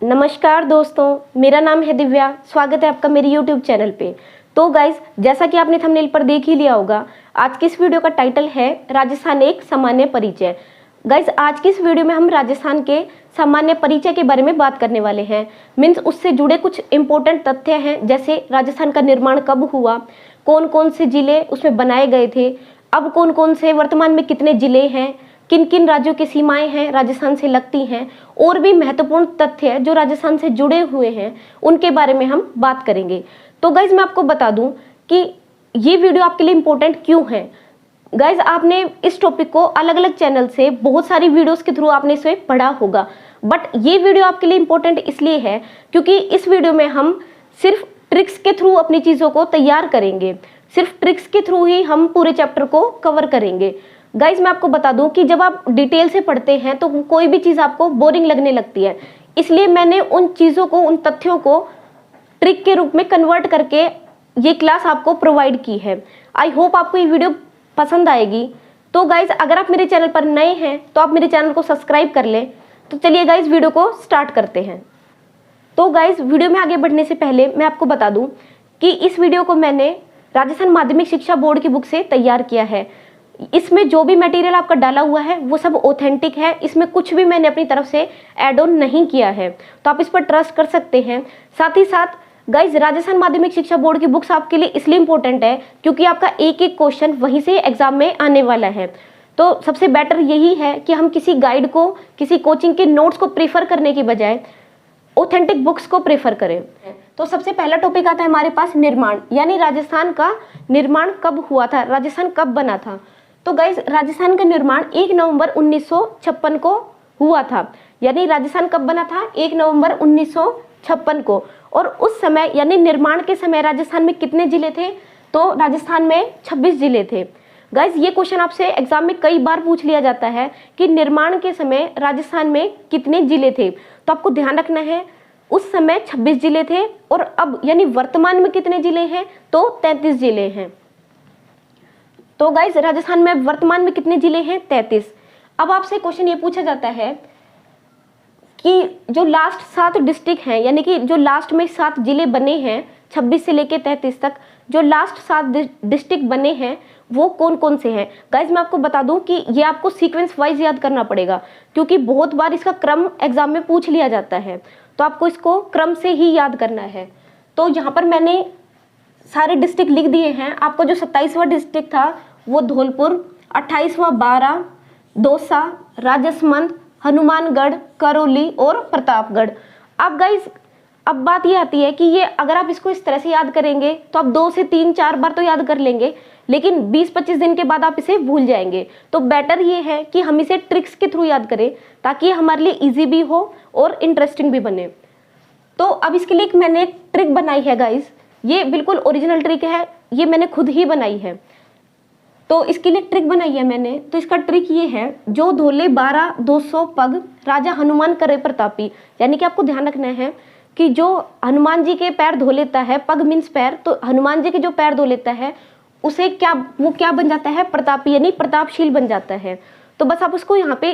नमस्कार दोस्तों, मेरा नाम है दिव्या। स्वागत है आपका मेरे YouTube चैनल पे। तो गाइज, जैसा कि आपने थंबनेल पर देख ही लिया होगा, आज की इस वीडियो का टाइटल है राजस्थान एक सामान्य परिचय। गाइज, आज की इस वीडियो में हम राजस्थान के सामान्य परिचय के बारे में बात करने वाले हैं। मीन्स उससे जुड़े कुछ इंपॉर्टेंट तथ्य हैं, जैसे राजस्थान का निर्माण कब हुआ, कौन कौन से जिले उसमें बनाए गए थे, अब कौन कौन से, वर्तमान में कितने जिले हैं, किन किन राज्यों की सीमाएं हैं राजस्थान से लगती हैं, और भी महत्वपूर्ण तथ्य जो राजस्थान से जुड़े हुए हैं उनके बारे में हम बात करेंगे। तो गाइज, मैं आपको बता दूं कि ये वीडियो आपके लिए इंपॉर्टेंट क्यों है। गाइज, आपने इस टॉपिक को अलग अलग चैनल से बहुत सारी वीडियोस के थ्रू आपने इसे पढ़ा होगा, बट ये वीडियो आपके लिए इंपॉर्टेंट इसलिए है क्योंकि इस वीडियो में हम सिर्फ ट्रिक्स के थ्रू अपनी चीज़ों को तैयार करेंगे। सिर्फ ट्रिक्स के थ्रू ही हम पूरे चैप्टर को कवर करेंगे। गाइज, मैं आपको बता दूं कि जब आप डिटेल से पढ़ते हैं तो कोई भी चीज़ आपको बोरिंग लगने लगती है, इसलिए मैंने उन चीज़ों को, उन तथ्यों को ट्रिक के रूप में कन्वर्ट करके ये क्लास आपको प्रोवाइड की है। आई होप आपको ये वीडियो पसंद आएगी। तो गाइज, अगर आप मेरे चैनल पर नए हैं तो आप मेरे चैनल को सब्सक्राइब कर लें। तो चलिए गाइज, वीडियो को स्टार्ट करते हैं। तो गाइज, वीडियो में आगे बढ़ने से पहले मैं आपको बता दूं कि इस वीडियो को मैंने राजस्थान माध्यमिक शिक्षा बोर्ड की बुक से तैयार किया है। इसमें जो भी मटेरियल आपका डाला हुआ है वो सब ऑथेंटिक है, इसमें कुछ भी मैंने अपनी तरफ से ऐड ऑन नहीं किया है, तो आप इस पर ट्रस्ट कर सकते हैं। साथ ही साथ गाइज, राजस्थान माध्यमिक शिक्षा बोर्ड की बुक्स आपके लिए इसलिए इंपॉर्टेंट है क्योंकि आपका एक एक क्वेश्चन वहीं से एग्जाम में आने वाला है। तो सबसे बेटर यही है कि हम किसी गाइड को, किसी कोचिंग के नोट्स को प्रीफर करने की बजाय ऑथेंटिक बुक्स को प्रेफर करें। तो सबसे पहला टॉपिक आता है हमारे पास निर्माण, यानी राजस्थान का निर्माण कब हुआ था, राजस्थान कब बना था। तो गाइज, राजस्थान का निर्माण 1 नवंबर 1956 को हुआ था। यानी राजस्थान कब बना था? 1 नवंबर 1956 को। और उस समय यानी निर्माण के समय राजस्थान में कितने जिले थे? तो राजस्थान में 26 जिले थे। गाइज, ये क्वेश्चन आपसे एग्जाम में कई बार पूछ लिया जाता है कि निर्माण के समय राजस्थान में कितने जिले थे। तो आपको ध्यान रखना है, उस समय 26 जिले थे और अब यानी वर्तमान में कितने जिले हैं? तो 33 जिले हैं। तो गाइज, राजस्थान में वर्तमान में कितने जिले हैं? 33। अब आपसे क्वेश्चन ये पूछा जाता है कि जो लास्ट 7 डिस्ट्रिक्ट हैं, यानी कि जो लास्ट में 7 जिले बने हैं 26 से लेके 33 तक, जो लास्ट 7 डिस्ट्रिक्ट बने हैं वो कौन कौन से हैं। गाइज, मैं आपको बता दूं कि ये आपको सीक्वेंस वाइज याद करना पड़ेगा क्योंकि बहुत बार इसका क्रम एग्जाम में पूछ लिया जाता है, तो आपको इसको क्रम से ही याद करना है। तो यहाँ पर मैंने सारे डिस्ट्रिक्ट लिख दिए हैं। आपका जो 27वां डिस्ट्रिक्ट था वो धौलपुर, 28वां बारां, दौसा, राजसमंद, हनुमानगढ़, करौली और प्रतापगढ़। अब गाइज, अब बात ये आती है कि ये अगर आप इसको इस तरह से याद करेंगे तो आप 2 से 3-4 बार तो याद कर लेंगे, लेकिन 20-25 दिन के बाद आप इसे भूल जाएंगे। तो बेटर ये है कि हम इसे ट्रिक्स के थ्रू याद करें ताकि हमारे लिए इजी भी हो और इंटरेस्टिंग भी बने। तो अब इसके लिए मैंने एक ट्रिक बनाई है गाइज, ये बिल्कुल ओरिजिनल ट्रिक है, ये मैंने खुद ही बनाई है। तो इसके लिए ट्रिक बनाई है मैंने। तो इसका ट्रिक ये है, जो धोले 12-200 पग राजा हनुमान करे प्रतापी। यानी कि आपको ध्यान रखना है कि जो हनुमान जी के पैर धो लेता है, पग मीन्स पैर, तो हनुमान जी के जो पैर धो लेता है उसे वो क्या बन जाता है? प्रतापी, यानी प्रतापशील बन जाता है। तो बस आप उसको यहाँ पे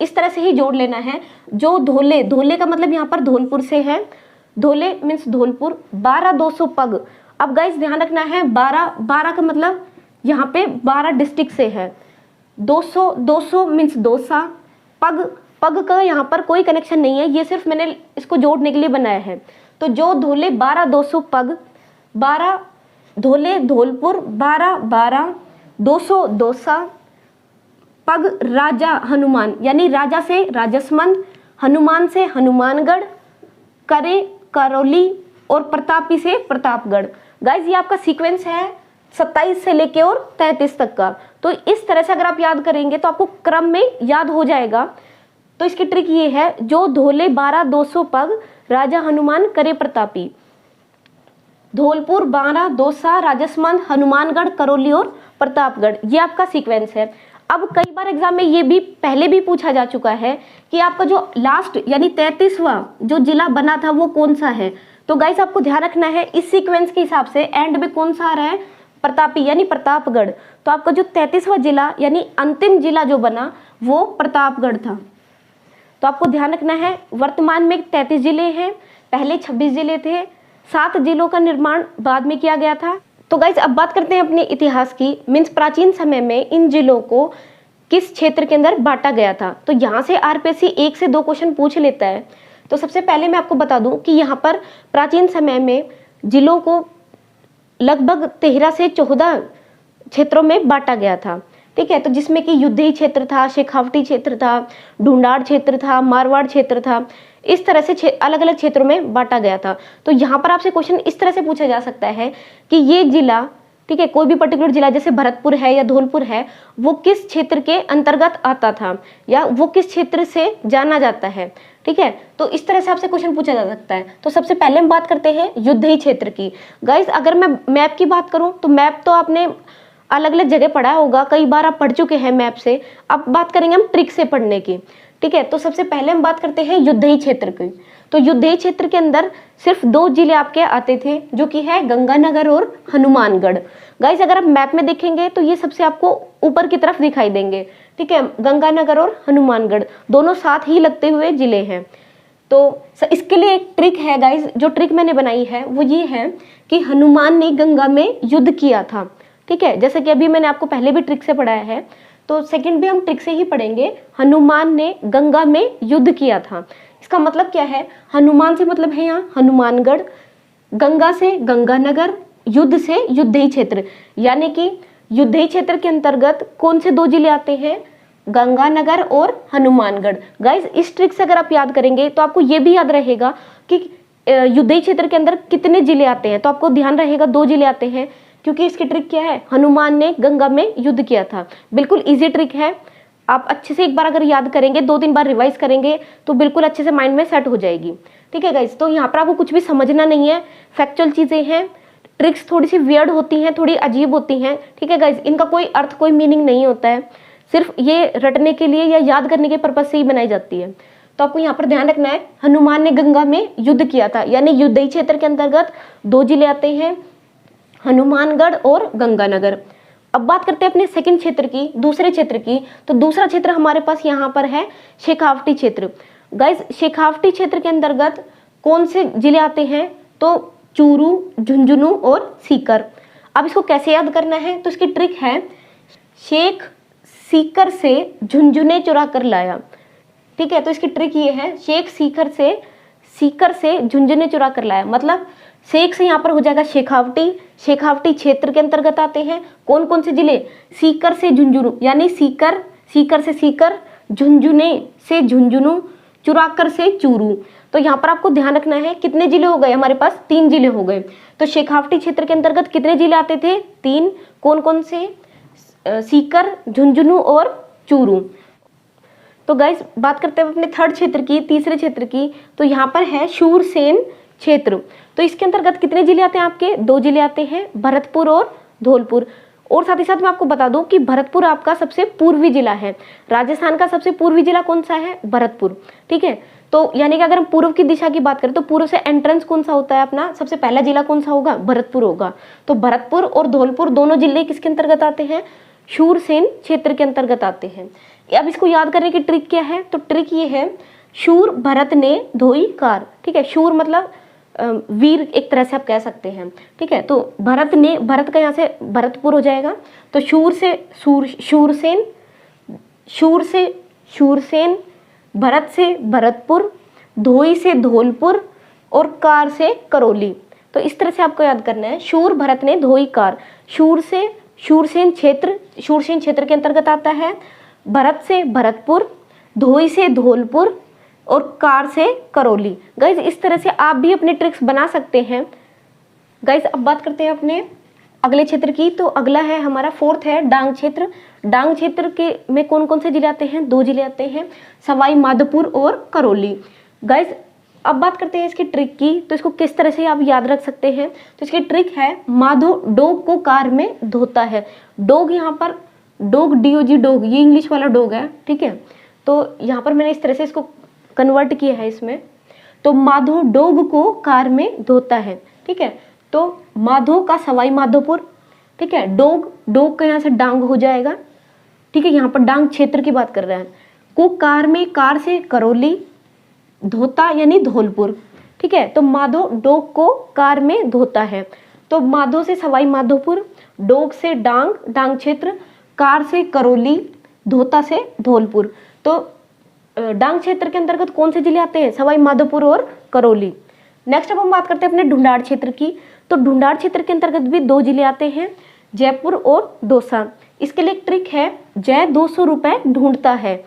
इस तरह से ही जोड़ लेना है। जो धोले, धोले का मतलब यहाँ पर धौलपुर से है, धोले मीन्स धौलपुर, 12-200 पग। अब गाइस, ध्यान रखना है, 12 का मतलब यहाँ पे 12 डिस्ट्रिक्ट से है। 200 मीन्स दौसा, पग का यहाँ पर कोई कनेक्शन नहीं है, ये सिर्फ मैंने इसको जोड़ने के लिए बनाया है। तो जो धोले 12-200 पग, 12 धोले धौलपुर, 12 200 दौसा, पग राजा हनुमान, यानी राजा से राजसमंद, हनुमान से हनुमानगढ़, करे करौली और प्रतापी से प्रतापगढ़। गाइज, ये आपका सीक्वेंस है 27 से लेके और 33 तक का। तो इस तरह से अगर आप याद करेंगे तो आपको क्रम में याद हो जाएगा। तो इसकी ट्रिक ये है, जो धोले 12-200 पग राजा हनुमान करे प्रतापी, धौलपुर, 12, दौसा, राजसमंद, हनुमानगढ़, करौली और प्रतापगढ़, ये आपका सीक्वेंस है। अब कई बार एग्जाम में ये भी पहले भी पूछा जा चुका है कि आपका जो लास्ट यानी 33वां जो जिला बना था वो कौन सा है। तो गाइस, आपको ध्यान रखना है इस सीक्वेंस के हिसाब से एंड में कौन सा आ रहा है? प्रतापी, यानी प्रतापगढ़। तो आपका जो 33वां जिला यानी अंतिम जिला जो बना वो प्रतापगढ़ था। तो आपको ध्यान रखना है वर्तमान में 33 जिले हैं, पहले 26 जिले थे, 7 जिलों का निर्माण बाद में किया गया था। तो गाइज अब बात करते हैं अपने इतिहास की, मीन्स प्राचीन समय में इन जिलों को किस क्षेत्र के अंदर बांटा गया था। तो यहाँ से आरपीएससी 1 से 2 क्वेश्चन पूछ लेता है। तो सबसे पहले मैं आपको बता दूं कि यहाँ पर प्राचीन समय में जिलों को लगभग 13 से 14 क्षेत्रों में बांटा गया था, ठीक है। तो जिसमें कि युद्धई क्षेत्र था, शेखावटी क्षेत्र था, ढूंढाड़ क्षेत्र था, मारवाड़ क्षेत्र था, इस तरह से अलग अलग क्षेत्रों में बांटा गया था। तो यहाँ पर आपसे क्वेश्चन इस तरह से पूछा जा सकता है कि ये जिला, ठीक है, कोई भी पर्टिकुलर जिला जैसे भरतपुर है या धौलपुर है, वो किस क्षेत्र के अंतर्गत आता था या वो किस क्षेत्र से जाना जाता है, ठीक है। तो इस तरह से आपसे क्वेश्चन पूछा जा सकता है। तो सबसे पहले हम बात करते हैं युद्धई क्षेत्र की। गाइस अगर मैं मैप की बात करूं तो मैप तो आपने अलग अलग जगह पढ़ा होगा, कई बार आप पढ़ चुके हैं मैप से। अब बात करेंगे हम ट्रिक से पढ़ने की, ठीक है। तो सबसे पहले हम बात करते हैं युद्धई क्षेत्र की। तो युद्धई क्षेत्र के अंदर सिर्फ 2 जिले आपके आते थे, जो कि है गंगानगर और हनुमानगढ़। गाइस अगर आप मैप में देखेंगे तो ये सबसे आपको ऊपर की तरफ दिखाई देंगे, ठीक है। गंगानगर और हनुमानगढ़ दोनों साथ ही लगते हुए जिले हैं। तो इसके लिए एक ट्रिक है गाइस, जो ट्रिक मैंने बनाई है वो ये है कि हनुमान ने गंगा में युद्ध किया था, ठीक है। जैसे कि अभी मैंने आपको पहले भी ट्रिक से पढ़ाया है, तो सेकंड भी हम ट्रिक से ही पढ़ेंगे। हनुमान ने गंगा में युद्ध किया था, इसका मतलब क्या है, हनुमान से मतलब है यहाँ हनुमानगढ़, गंगा से गंगानगर, युद्ध से युद्धई क्षेत्र। यानी कि युद्धई क्षेत्र के अंतर्गत कौन से 2 जिले आते हैं, गंगानगर और हनुमानगढ़। गाइस इस ट्रिक से अगर आप याद करेंगे तो आपको ये भी याद रहेगा कि युद्धई क्षेत्र के अंदर कितने जिले आते हैं। तो आपको ध्यान रहेगा 2 जिले आते हैं, क्योंकि इसकी ट्रिक क्या है, हनुमान ने गंगा में युद्ध किया था। बिल्कुल इजी ट्रिक है, आप अच्छे से एक बार अगर याद करेंगे, 2-3 बार रिवाइज करेंगे तो बिल्कुल अच्छे से माइंड में सेट हो जाएगी, ठीक है गाइस। तो यहाँ पर आपको कुछ भी समझना नहीं है, फैक्चुअल चीजें हैं। ट्रिक्स थोड़ी सी वियर्ड होती हैं, थोड़ी अजीब होती हैं, ठीक है गाइस। इनका कोई अर्थ, कोई मीनिंग नहीं होता है, सिर्फ ये रटने के लिए या याद करने के पर्पज से ही बनाई जाती है। तो आपको यहाँ पर ध्यान रखना है, हनुमान ने गंगा में युद्ध किया था, यानी युद्धई क्षेत्र के अंतर्गत 2 जिले आते हैं, हनुमानगढ़ और गंगानगर। अब बात करते हैं अपने सेकंड क्षेत्र की, दूसरे क्षेत्र की। तो दूसरा क्षेत्र हमारे पास यहाँ पर है शेखावटी क्षेत्र। गाइस शेखावटी क्षेत्र के अंतर्गत कौन से जिले आते हैं, तो चूरू, झुंझुनू और सीकर। अब इसको कैसे याद करना है, तो इसकी ट्रिक है, शेख सीकर से झुंझुने चुरा कर लाया, ठीक है। तो इसकी ट्रिक ये है, शेख सीकर से झुंझुने चुरा कर लाया, मतलब शेख से यहाँ पर हो जाएगा शेखावटी, शेखावटी क्षेत्र के अंतर्गत आते हैं कौन कौन से जिले, सीकर से झुंझुनू, यानी सीकर से सीकर, झुंझुने से झुंझुनू, चुराकर से चूरू। तो यहाँ पर आपको ध्यान रखना है कितने जिले हो गए हमारे पास, 3 जिले हो गए। तो शेखावटी क्षेत्र के अंतर्गत कितने जिले आते थे, 3। कौन कौन से, सीकर, झुंझुनू और चूरू। तो गाइस बात करते हैं अपने थर्ड क्षेत्र की, तीसरे क्षेत्र की। तो यहाँ पर है शूरसेन क्षेत्र। तो इसके अंतर्गत कितने जिले आते हैं आपके, 2 जिले आते हैं, भरतपुर और धौलपुर। और साथ ही साथ मैं आपको बता दूं कि भरतपुर आपका सबसे पूर्वी जिला है। राजस्थान का सबसे पूर्वी जिला कौन सा है, भरतपुर, ठीक है। तो यानी कि अगर हम पूर्व की दिशा की बात करें तो पूर्व से एंट्रेंस कौन सा होता है अपना, सबसे पहला जिला कौन सा होगा, भरतपुर होगा। तो भरतपुर और धौलपुर दोनों जिले किसके अंतर्गत आते हैं, शूरसेन क्षेत्र के अंतर्गत आते हैं। अब इसको याद करने की ट्रिक क्या है, तो ट्रिक ये है, शूर भरत ने धोई कार, ठीक है। शूर मतलब वीर एक तरह से आप कह सकते हैं, ठीक है। तो भरत ने, भरत का यहाँ से भरतपुर हो जाएगा, तो शूरसेन, भरत से भरतपुर, धोई से धौलपुर और कार से करौली। तो इस तरह से आपको याद करना है, शूर भरत ने धोई कार, शूरसेन क्षेत्र के अंतर्गत आता है, भरत से भरतपुर, धोई से धौलपुर और कार से करौली। गाइज इस तरह से आप भी अपने ट्रिक्स बना सकते हैं। गाइज अब बात करते हैं अपने अगले क्षेत्र की। तो अगला है हमारा फोर्थ है डांग क्षेत्र। डांग क्षेत्र के में कौन कौन से जिले आते हैं, 2 जिले आते हैं, सवाई माधोपुर और करौली। गाइज अब बात करते हैं इसकी ट्रिक की। तो इसको किस तरह से आप याद रख सकते हैं, तो इसकी ट्रिक है, माधो डॉग को कार में धोता है। डॉग यहाँ पर डॉग, DOG डॉग, ये इंग्लिश वाला डॉग है, ठीक है। तो यहाँ पर मैंने इस तरह से इसको कन्वर्ट किया है इसमें। तो माधो डॉग को कार में धोता है, ठीक है। तो माधो का सवाई माधोपुर, ठीक है। डॉग का यहाँ से डांग हो जाएगा, ठीक है। यहाँ पर डांग क्षेत्र की बात कर रहे हैं। को कार में, कार से करौली, धोता यानी धौलपुर, ठीक है। तो माधो डोग को कार में धोता है, तो माधो से सवाई माधोपुर, डोग से डांग, डांग क्षेत्र, कार से करौली, धोता से धौलपुर। तो डांग क्षेत्र के अंतर्गत कौन से जिले आते हैं? सवाई माधोपुर और करौली। नेक्स्ट अब हम बात करते हैं अपने ढूंढाड़ क्षेत्र की। तो ढूंढाड़ क्षेत्र के अंतर्गत भी 2 जिले आते हैं, जयपुर और दौसा। इसके लिए एक ट्रिक है, जय 200 रुपए ढूंढता है।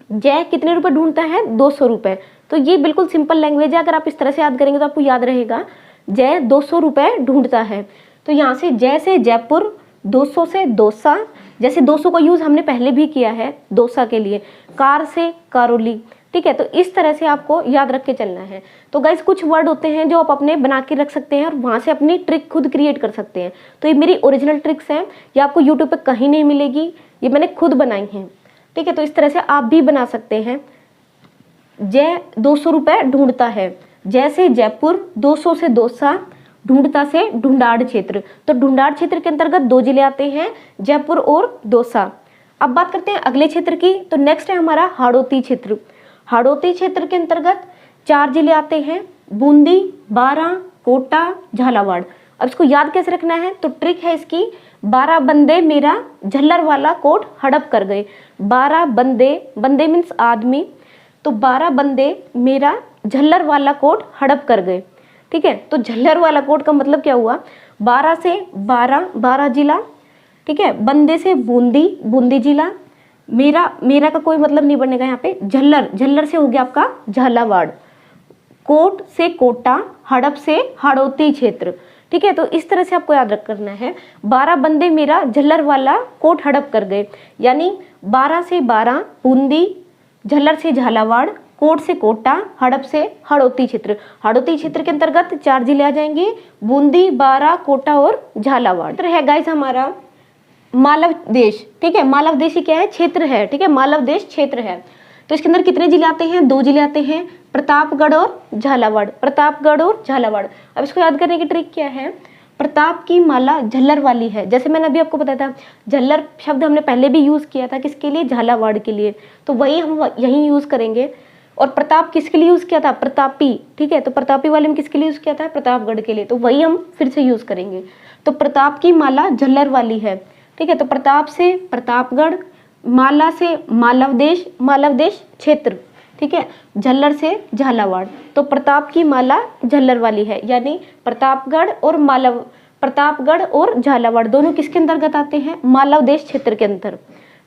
जय कितने रुपए ढूंढता है? 200 रुपए। तो ये बिल्कुल सिंपल लैंग्वेज है, अगर आप इस तरह से याद करेंगे तो आपको याद रहेगा। जय 200 रुपए ढूंढता है, तो यहाँ से जय से जयपुर, 200 से दौसा, जैसे 200 का यूज हमने पहले भी किया है दौसा के लिए, कार से करौली, ठीक है। तो इस तरह से आपको याद रख के चलना है। तो गाइज कुछ वर्ड होते हैं जो आप अपने बना के रख सकते हैं और वहां से अपनी ट्रिक खुद क्रिएट कर सकते हैं। तो ये मेरी ओरिजिनल ट्रिक्स हैं, ये आपको यूट्यूब पे कहीं नहीं मिलेगी, ये मैंने खुद बनाई हैं, ठीक है। तो इस तरह से आप भी बना सकते हैं। जय 200 रुपए ढूंढता है, जय से जयपुर, 200 से दौसा, ढूंढता से ढूंढाड़ क्षेत्र। तो ढूंढाड़ क्षेत्र के अंतर्गत 2 जिले आते हैं, जयपुर और दौसा। अब बात करते हैं अगले क्षेत्र की। तो नेक्स्ट है हमारा हाड़ौती क्षेत्र। हाड़ौती क्षेत्र के अंतर्गत 4 जिले आते हैं, बूंदी, बारां, कोटा, झालावाड़। अब इसको याद कैसे रखना है? तो ट्रिक है इसकी, 12 बंदे मेरा झल्लर वाला कोट हड़प कर गए। 12 बंदे, बंदे मीन्स आदमी, तो 12 बंदे मेरा झल्लर वाला कोट हड़प कर गए, ठीक है। तो झल्लर वाला कोट का मतलब क्या हुआ? 12 से 12 जिला, ठीक है। बंदे से बूंदी, बूंदी जिला। मेरा का कोई मतलब नहीं बनेगा यहाँ पे। झल्लर, झल्लर से हो गया आपका झालावाड़। कोट से कोटा, हड़प से हाड़ौती क्षेत्र, ठीक है। तो इस तरह से आपको याद रख करना है। 12 बंदे मेरा झल्लर वाला कोट हड़प कर गए, यानी 12 से 12 बूंदी, झल्लर से झालावाड़, कोट से कोटा, हड़प से हाड़ौती क्षेत्र। हाड़ौती क्षेत्र के अंतर्गत 4 जिले आ जाएंगे, बूंदी, बारा, कोटा और झालावाड़। क्षेत्र है गाइस हमारा मालव देश, ठीक है। मालव देश ही क्या है? क्षेत्र है, ठीक है। मालव देश क्षेत्र है। तो इसके अंदर कितने जिले आते हैं? 2 जिले आते हैं, प्रतापगढ़ और झालावाड़। प्रतापगढ़ और झालावाड़। अब इसको याद करने की ट्रिक क्या है? प्रताप की माला झल्लर वाली है, जैसे मैंने अभी आपको बताया था, झल्लर शब्द हमने पहले भी यूज किया था, किसके लिए? झालावाड़ के लिए। तो वही हम यही यूज करेंगे। और प्रताप किसके लिए यूज किया था? प्रतापी, ठीक है। तो प्रतापी वाले में किसके लिए यूज किया था? प्रतापगढ़ के लिए। तो वही हम फिर से यूज करेंगे। तो प्रताप की माला झल्लर वाली है, ठीक है। तो प्रताप से प्रतापगढ़, माला से मालव देश क्षेत्र, ठीक है। झल्लर से झालावाड़। तो प्रताप की माला झल्लर वाली है, यानी प्रतापगढ़ और झालावाड़ दोनों किसके अंतर्गत आते हैं? मालव देश क्षेत्र के अंदर,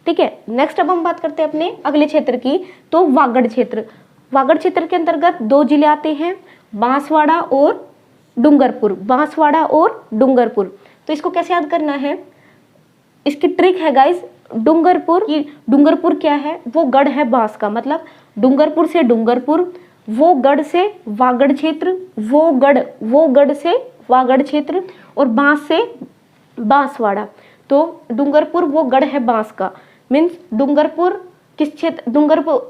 ठीक है। नेक्स्ट अब हम बात करते हैं अपने अगले क्षेत्र की। तो वागड़ क्षेत्र। वागड़ क्षेत्र के अंतर्गत 2 जिले आते हैं, बांसवाड़ा और डूंगरपुर। बांसवाड़ा और डूंगरपुर। तो इसको कैसे याद करना है? इसकी ट्रिक है गाइस, डूंगरपुर क्या है? वो गढ़ है बांस का, मतलब डूंगरपुर से डूंगरपुर, वो गढ़ से वागड़ क्षेत्र, वो गढ़ से वागड़ क्षेत्र, और बांस से बांसवाड़ा। तो डूंगरपुर वो गढ़ है बांस का, मीन्स डूंगरपुर किस क्षेत्र?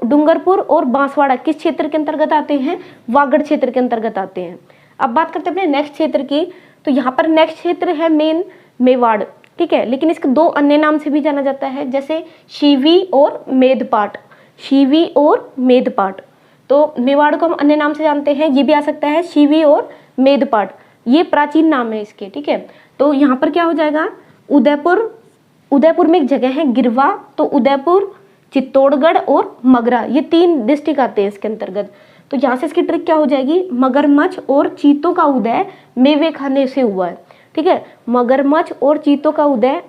डूंगरपुर और बांसवाड़ा किस क्षेत्र के अंतर्गत आते हैं? वागड़ क्षेत्र के अंतर्गत आते हैं। अब बात करते हैं अपने नेक्स्ट क्षेत्र की। तो यहाँ पर नेक्स्ट क्षेत्र है मेन मेवाड़, ठीक है। लेकिन इसके 2 अन्य नाम से भी जाना जाता है, जैसे शिवी और मेदपाट। शिवी और मेदपाट। तो मेवाड़ को हम अन्य नाम से जानते हैं, ये भी आ सकता है शिवी और मेदपाट, ये प्राचीन नाम है इसके, ठीक है। तो यहाँ पर क्या हो जाएगा? उदयपुर में एक जगह है गिरवा, तो उदयपुर, चित्तौड़गढ़ और मगरा, ये 3 डिस्ट्रिक्ट आते हैं इसके अंतर्गत। तो यहाँ से इसकी ट्रिक क्या हो जाएगी? मगरमच्छ और चीतों का उदय मेवे खाने से हुआ है, ठीक है। मगरमच्छ और चीतों का उदय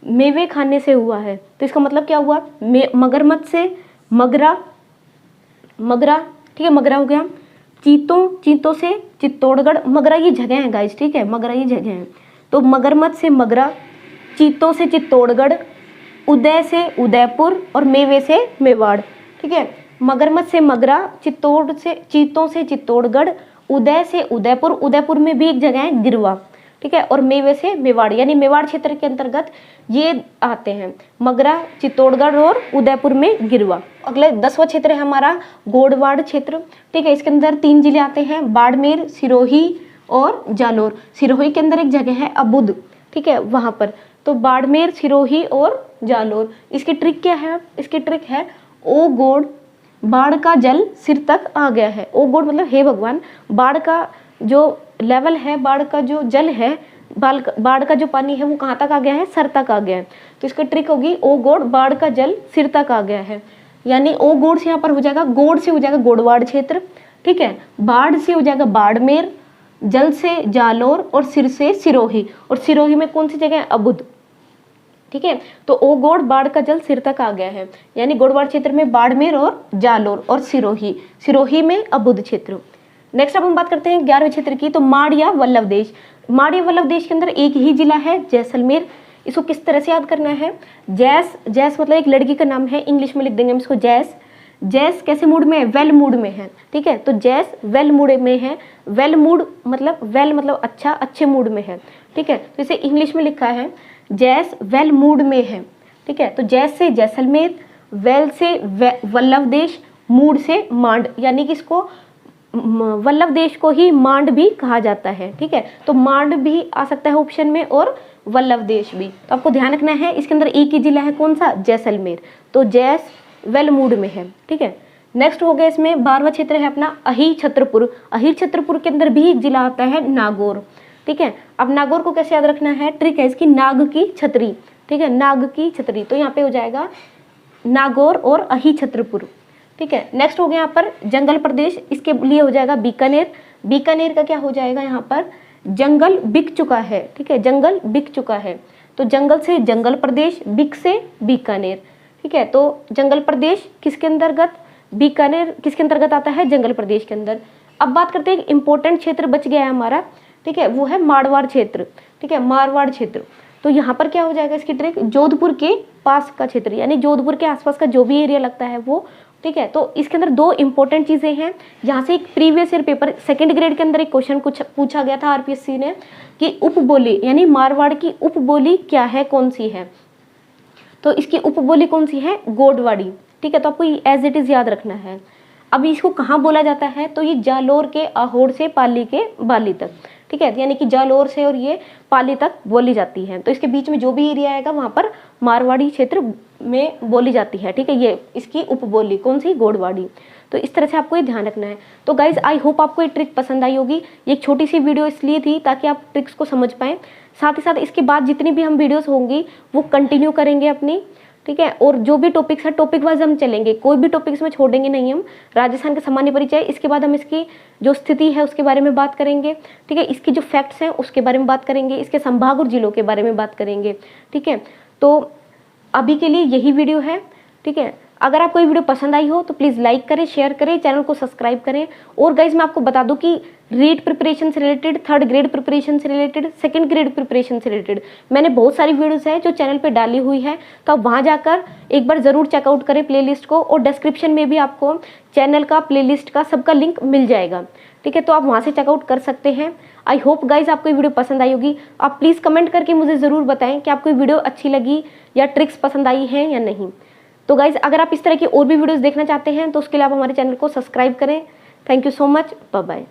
मेवे खाने से हुआ है। तो इसका मतलब क्या हुआ? मगरमच्छ से मगरा, ठीक है, मगरा हो गया। चीतों से चित्तौड़गढ़, मगरा ये जगह है गाइस, ठीक है, मगरा ये जगह है। तो मगरमच्छ से मगरा, चीतों से चित्तौड़गढ़, उदय से उदयपुर और मेवे से मेवाड़, ठीक है। मगरमच्छ से मगरा, चीतों से चित्तौड़गढ़, उदय से उदयपुर, उदयपुर में भी एक जगह है गिरवा, ठीक है, और मेवे से मेवाड़, यानी मेवाड़ क्षेत्र के अंतर्गत ये आते हैं, मगरा, चित्तौड़गढ़ और उदयपुर में गिरवा। अगले 10वां क्षेत्र है हमारा गोडवाड़ क्षेत्र, ठीक है। इसके अंदर 3 जिले आते हैं, बाड़मेर, सिरोही और जालोर। सिरोही के अंदर एक जगह है अबुद, ठीक है, वहां पर। तो बाड़मेर, सिरोही और जालोर। इसकी ट्रिक क्या है? इसकी ट्रिक है ओ गॉड बाढ़ का जल सिर तक आ गया है। ओ गॉड मतलब हे भगवान, बाढ़ का जो लेवल है, बाढ़ का जो जल है, बाढ़ का जो पानी है वो कहाँ तक आ गया है, सर तक आ गया है। तो इसका ट्रिक होगी ओ गॉड बाढ़ का जल सिर तक आ गया है, यानी ओ गॉड से यहाँ पर हो जाएगा, गोड से हो जाएगा गोडवाड़ क्षेत्र, ठीक है। बाढ़ से हो जाएगा बाड़मेर, जल से जालोर और सिर से सिरोही, और सिरोही में कौन सी जगह है, अबुध, ठीक है। तो ओ गॉड बाढ़ का जल सिर तक आ गया है, यानी गोडवाड़ क्षेत्र में बाड़मेर और जालोर और सिरोही, सिरोही में अबुध क्षेत्र। नेक्स्ट अब हम बात करते हैं 11वें क्षेत्र की, तो माड़ या वल्लभ देश। माड़ या वल्लभ देश के अंदर एक ही जिला है, जैसलमेर। इसको किस तरह से याद करना है, जैस, जैस मतलब एक लड़की का नाम है, इंग्लिश में लिख देंगे हम इसको जैस। जैस कैसे मूड में है, वेल मूड में है, ठीक है। तो जैस वेल मूड में है, वेल मूड मतलब वेल मतलब अच्छा, अच्छे मूड में है, ठीक है। तो इसे इंग्लिश में लिखा है जैस वेल मूड में है, ठीक है। तो जैस से जैसलमेर, वेल से वल्लभ देश, मूड से मांड, यानी कि इसको वल्लभ देश को ही मांड भी कहा जाता है, ठीक है। तो मांड भी आ सकता है ऑप्शन में और वल्लभ देश भी। तो आपको ध्यान रखना है इसके अंदर एक ही जिला है, कौन सा, जैसलमेर। तो जैस वेल मूड में है, ठीक है। नेक्स्ट हो गया इसमें 12वां क्षेत्र है अपना अहिर छत्रपुर। अहिर छत्रपुर के अंदर भी एक जिला आता है नागौर, ठीक है। अब नागौर को कैसे याद रखना है, ट्रिक है इसकी, नाग की छतरी, ठीक है, नाग की छतरी। तो यहाँ पे हो जाएगा नागौर और अहिर छत्रपुर, ठीक है। नेक्स्ट हो गया यहाँ पर जंगल प्रदेश, इसके लिए हो जाएगा बीकानेर। बीकानेर का क्या हो जाएगा, यहाँ पर जंगल बिक चुका है, ठीक है, जंगल बिक चुका है। तो जंगल से जंगल प्रदेश, बिक से बीकानेर, ठीक है। तो जंगल प्रदेश किसके अंतर्गत, बीकानेर किसके अंतर्गत आता है, जंगल प्रदेश के अंदर। अब बात करते हैं एक इंपॉर्टेंट क्षेत्र बच गया है हमारा, ठीक है, वो है मारवाड़ क्षेत्र, ठीक है, मारवाड़ क्षेत्र। तो यहाँ पर क्या हो जाएगा इसकी ट्रिक, जोधपुर के पास का क्षेत्र, यानी जोधपुर के आसपास का जो भी एरिया लगता है वो, ठीक है। तो इसके अंदर दो इंपॉर्टेंट चीजें हैं। यहाँ से एक previous year paper second grade के अंदर एक क्वेश्चन कुछ पूछा गया था आरपीएससी ने कि उपबोली यानी मारवाड़ की उपबोली क्या है, कौन सी है। तो इसकी उपबोली कौन सी है, गोडवाड़ी, ठीक है। तो आपको एज इट इज याद रखना है। अब इसको कहाँ बोला जाता है, तो ये जालोर के आहोर से पाली के बाली तक, ठीक है, यानी कि जालोर से और ये पाली तक बोली जाती है। तो इसके बीच में जो भी एरिया आएगा वहां पर मारवाड़ी क्षेत्र में बोली जाती है, ठीक है। ये इसकी उपबोली कौन सी, गोडवाड़ी। तो इस तरह से आपको ये ध्यान रखना है। तो गाइज आई होप आपको ये ट्रिक पसंद आई होगी। ये एक छोटी सी वीडियो इसलिए थी ताकि आप ट्रिक्स को समझ पाएं। साथ ही साथ इसके बाद जितनी भी हम वीडियोस होंगी वो कंटिन्यू करेंगे अपनी, ठीक है। और जो भी टॉपिक्स है टॉपिक वाइज हम चलेंगे, कोई भी टॉपिक्स में छोड़ेंगे नहीं हम। राजस्थान का सामान्य परिचय, इसके बाद हम इसकी जो स्थिति है उसके बारे में बात करेंगे, ठीक है। इसकी जो फैक्ट्स हैं उसके बारे में बात करेंगे, इसके संभाग और जिलों के बारे में बात करेंगे, ठीक है। तो अभी के लिए यही वीडियो है, ठीक है। अगर आपको ये वीडियो पसंद आई हो तो प्लीज़ लाइक करें, शेयर करें, चैनल को सब्सक्राइब करें। और गाइज मैं आपको बता दूं कि रीट प्रिपरेशन से रिलेटेड, थर्ड ग्रेड प्रिपरेशन से रिलेटेड, सेकंड ग्रेड प्रिपरेशन से रिलेटेड मैंने बहुत सारी वीडियोस है जो चैनल पे डाली हुई है। तो आप वहाँ जाकर एक बार ज़रूर चेकआउट करें प्लेलिस्ट को, और डिस्क्रिप्शन में भी आपको चैनल का, प्लेलिस्ट का सबका लिंक मिल जाएगा, ठीक है। तो आप वहाँ से चेकआउट कर सकते हैं। आई होप गाइज आपको ये वीडियो पसंद आई होगी। आप प्लीज़ कमेंट करके मुझे ज़रूर बताएं कि आपको ये वीडियो अच्छी लगी या ट्रिक्स पसंद आई हैं या नहीं। तो गाइज अगर आप इस तरह की और भी वीडियोस देखना चाहते हैं तो उसके लिए आप हमारे चैनल को सब्सक्राइब करें। Thank you so much, bye bye.